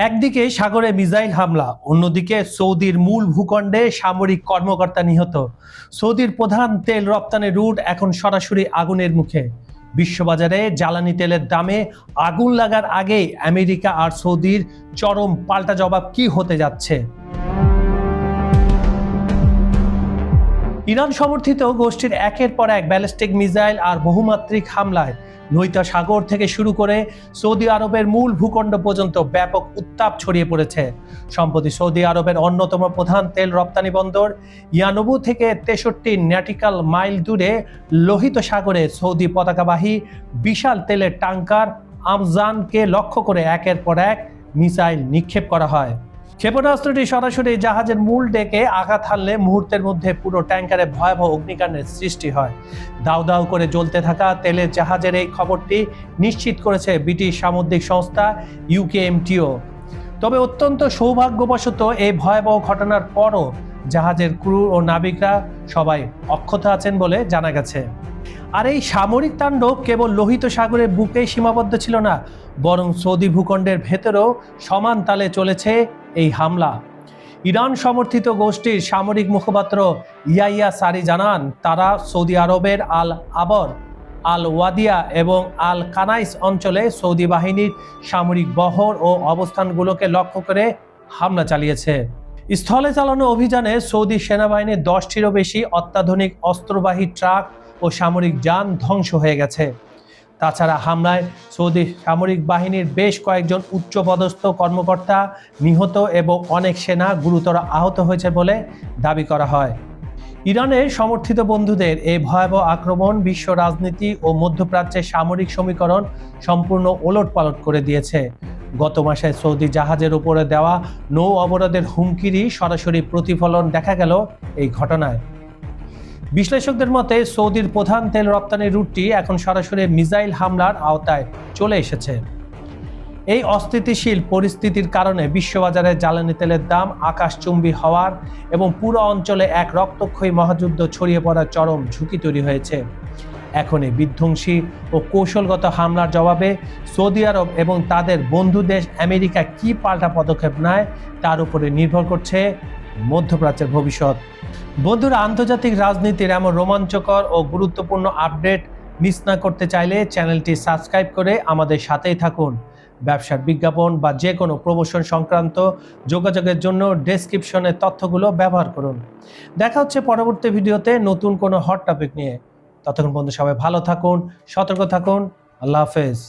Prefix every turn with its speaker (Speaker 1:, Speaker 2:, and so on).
Speaker 1: একদিকে সাগরে মিসাইল হামলা, অন্যদিকে সৌদির মূল ভূখণ্ডে সামরিক কর্মকর্তা নিহত। সৌদির প্রধান তেল রপ্তানি রুট এখন সরাসরি আগুনের মুখে। বিশ্ববাজারে জ্বালানি তেলের দামে আগুন লাগার আগেই আমেরিকা আর সৌদির চরম পাল্টা জবাব কি হতে যাচ্ছে? ইরান সমর্থিত গোষ্ঠীর একের পর এক ব্যালিস্টিক মিসাইল আর বহুমাত্রিক হামলায় লোহিত সাগর থেকে শুরু করে সৌদি আরবের মূল ভূখণ্ড পর্যন্ত ব্যাপক উত্তাপ ছড়িয়ে পড়েছে। সম্প্রতি সৌদি আরবের অন্যতম প্রধান তেল রপ্তানি বন্দর ইয়ানবু থেকে 63 ন্যাটিক্যাল মাইল দূরে লোহিত সাগরে সৌদি পতাকাবাহী বিশাল তেলের ট্যাঙ্কার আমজানকে লক্ষ্য করে একের পর এক মিসাইল নিক্ষেপ করা হয়। ক্ষেপণাস্ত্রটি সরাসরি জাহাজের মূল ডেকে আঘাত হানলে মুহূর্তের মধ্যে পুরো ট্যাঙ্কারে ভয়াবহ অগ্নিকাণ্ডের সৃষ্টি হয়। দাউ দাউ করে জ্বলতে থাকা তেলের জাহাজের এই খবরটি নিশ্চিত করেছে ব্রিটিশ সামুদ্রিক সংস্থা ইউকেএমটিও। তবে অত্যন্ত সৌভাগ্যবশত এই ভয়াবহ ঘটনার পরও জাহাজের ক্রু ও নাবিকরা সবাই অক্ষত আছেন বলে জানা গেছে। আর এই সামরিক তাণ্ডব কেবল লোহিত সাগরের বুকেই সীমাবদ্ধ ছিল না, বরং সৌদি ভূখণ্ডের ভেতরেও সমান তালে চলেছে এই হামলা। ইরান সমর্থিত গোষ্ঠীর সামরিক মুখপাত্র ইয়াইয়া সারি জানান, তারা সৌদি আরবের আল আবর, আল ওয়াদিয়া এবং আল কানাইস অঞ্চলে সৌদি বাহিনীর সামরিক বহর ও অবস্থানগুলোকে লক্ষ্য করে হামলা চালিয়েছে। স্থলে চালানো অভিযানে সৌদি সেনাবাহিনীর 10টিরও বেশি অত্যাধুনিক অস্ত্রবাহী ট্রাক ও সামরিক যান ধ্বংস হয়ে গেছে। তাছাড়া হামলায় সৌদি সামরিক বাহিনীর বেশ কয়েকজন উচ্চপদস্থ কর্মকর্তা নিহত এবং অনেক সেনা গুরুতর আহত হয়েছে বলে দাবি করা হয়। ইরানের সমর্থিত বন্ধুদের এই ভয়াবহ আক্রমণ বিশ্ব রাজনীতি ও মধ্যপ্রাচ্যের সামরিক সমীকরণ সম্পূর্ণ ওলটপালট করে দিয়েছে। গত মাসে সৌদি জাহাজের উপরে দেওয়া নৌ অবরোধের হুমকিরই সরাসরি প্রতিফলন দেখা গেল এই ঘটনায়। বিশ্লেষকদের মতে সৌদির প্রধান তেল রপ্তানি রুটটি এখন সরাসরি মিসাইল হামলার আওতায় চলে এসেছে। এই অস্থিতিশীল পরিস্থিতির কারণে বিশ্ববাজারে জ্বালানি তেলের দাম আকাশচুম্বী হওয়ার এবং পুরো অঞ্চলে এক রক্তক্ষয়ী মহাযুদ্ধ ছড়িয়ে পড়ার চরম ঝুঁকি তৈরি হয়েছে। এখন এই বিধ্বংসী ও কৌশলগত হামলার জবাবে সৌদি আরব এবং তাদের বন্ধু দেশ আমেরিকা কি পাল্টা পদক্ষেপ নেয় তার উপরে নির্ভর করছে মধ্যপ্রাচ্যের ভবিষ্যৎ। বন্ধুরা, আন্তর্জাতিক রাজনীতির এমন রোমাঞ্চকর ও গুরুত্বপূর্ণ আপডেট মিস না করতে চাইলে চ্যানেলটি সাবস্ক্রাইব করে আমাদের সাথেই থাকুন। ব্যবসার বিজ্ঞাপন বা যে কোনো প্রমোশন সংক্রান্ত যোগাযোগের জন্য ডেসক্রিপশনের তথ্যগুলো ব্যবহার করুন। দেখা হচ্ছে পরবর্তী ভিডিওতে নতুন কোনো হট টপিক নিয়ে। ততক্ষণ পর্যন্ত সবাই ভালো থাকুন, সতর্ক থাকুন। আল্লাহ হাফেজ।